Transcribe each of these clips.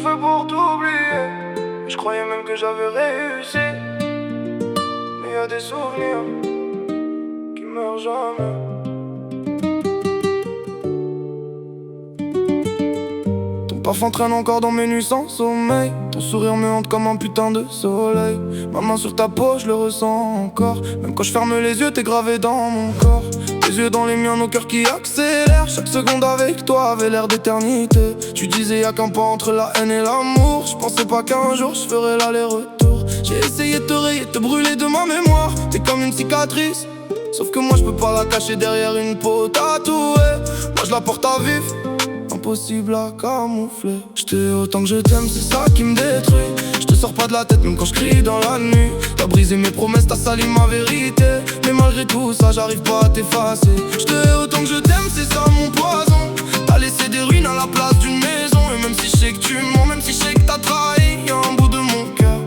fait pour t'oublier. Je croyais même que j'avais réussi. Mais y a des souvenirs qui meurent jamais. Ton parfum traîne encore dans mes nuits sans sommeil. Ton sourire me hante comme un putain de soleil. Ma main sur ta peau, je le ressens encore. Même quand je ferme les yeux, t'es gravé dans mon corps. Tes yeux dans les miens, nos cœurs qui accélèrent. Chaque seconde avec toi avait l'air d'éternité. Tu disais y'a qu'un pas entre la haine et l'amour. Je pensais pas qu'un jour je ferais l'aller-retour. J'ai essayé de te rayer, de te brûler de ma mémoire. T'es comme une cicatrice, sauf que moi je peux pas la cacher derrière une peau tatouée. Moi je la porte à vif, impossible à camoufler. Je t'ai autant que je t'aime, c'est ça qui me détruit. Je te sors pas de la tête même quand je crie dans la nuit. T'as brisé mes promesses, t'as sali ma vérité. Mais malgré tout ça, j'arrive pas à t'effacer. Je t'ai autant que je t'aime, c'est ça mon poison. T'as laissé des ruines à la place d'une maison. Et même si je sais que tu mens, même si je sais que t'as trahi, y'a un bout de mon cœur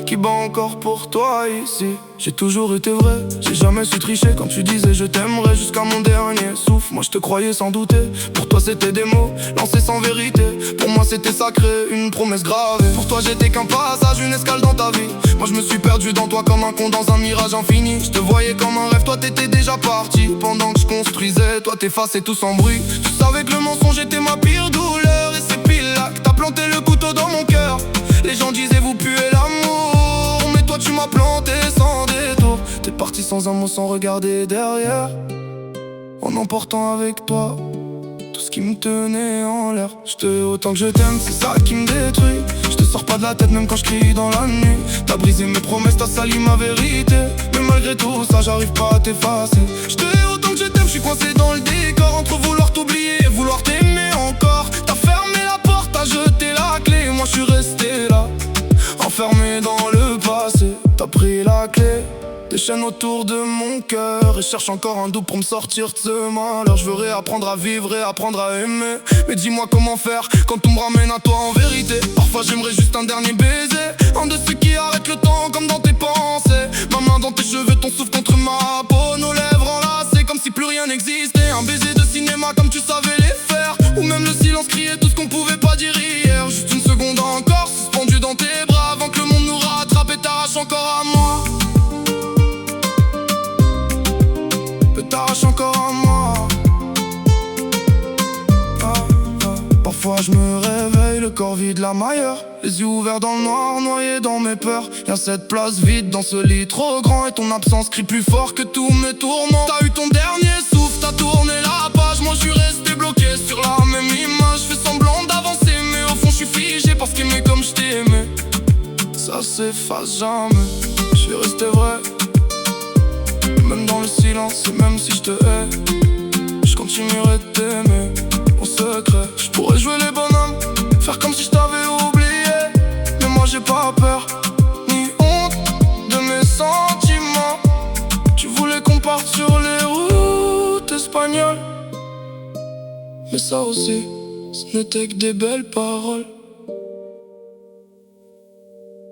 qui bat encore pour toi ici. J'ai toujours été vrai, j'ai jamais su tricher. Quand tu disais je t'aimerais jusqu'à mon dernier souffle. Moi je te croyais sans douter, pour toi c'était des mots lancés sans vérité. Pour moi c'était sacré, une promesse gravée. Pour toi j'étais qu'un passage, une escale dans ta vie. Moi je me suis perdu dans toi comme un con dans un mirage infini. Je te voyais comme un rêve, toi t'étais déjà parti. Pendant que je construisais, toi t'effaçais tout sans bruit. Tu savais que le mensonge était ma pire douleur. Et c'est pile là que t'as planté le couteau dans mon cœur. Les gens disaient vous puez l'amour, mais toi tu m'as planté sans détour. T'es parti sans un mot, sans regarder derrière, en emportant avec toi tout ce qui me tenait en l'air. Je t'ai autant que je t'aime, c'est ça qui me détruit. Je te sors pas de la tête même quand je crie dans la nuit. T'as brisé mes promesses, t'as sali ma vérité. Mais malgré tout ça, j'arrive pas à t'effacer. Je t'ai autant que je t'aime, je suis coincé dans le décor. Entre vouloir t'oublier et vouloir t'aimer encore. T'as fermé la porte, t'as jeté la clé. Moi je suis resté là, enfermé dans le passé. T'as pris la clé, des chaînes autour de mon cœur, et cherche encore un double pour me sortir de ce malheur. Je veux réapprendre à vivre et apprendre à aimer. Mais dis-moi comment faire quand tout me ramène à toi en vérité. Parfois j'aimerais juste un dernier baiser, un de ceux qui arrête le temps comme dans tes pensées. Ma main dans tes cheveux, ton souffle contre ma peau. Nos lèvres enlacées comme si plus rien n'existait. Un baiser de cinéma comme tu savais les faire. Ou même le silence criait tout ce qu'on pouvait pas dire hier. Juste une seconde encore, suspendu dans tes bras, avant que le monde nous rattrape et t'arrache encore à moi. T'arraches encore à moi. Parfois je me réveille, le corps vide, la mailleur, les yeux ouverts dans le noir, noyé dans mes peurs. Y'a cette place vide dans ce lit trop grand, et ton absence crie plus fort que tous mes tourments. T'as eu ton dernier souffle, t'as tourné la page. Moi je suis resté bloqué sur la même image. Je fais semblant d'avancer, mais au fond je suis figé. Parce qu'aimer comme je t'ai aimé, ça s'efface jamais. Je suis resté vrai, même dans le silence, et même si je te hais, je continuerai de t'aimer en secret. Je pourrais jouer les bonhommes, faire comme si je t'avais oublié. Mais moi j'ai pas peur, ni honte de mes sentiments. Tu voulais qu'on parte sur les routes espagnoles, mais ça aussi, ce n'était que des belles paroles.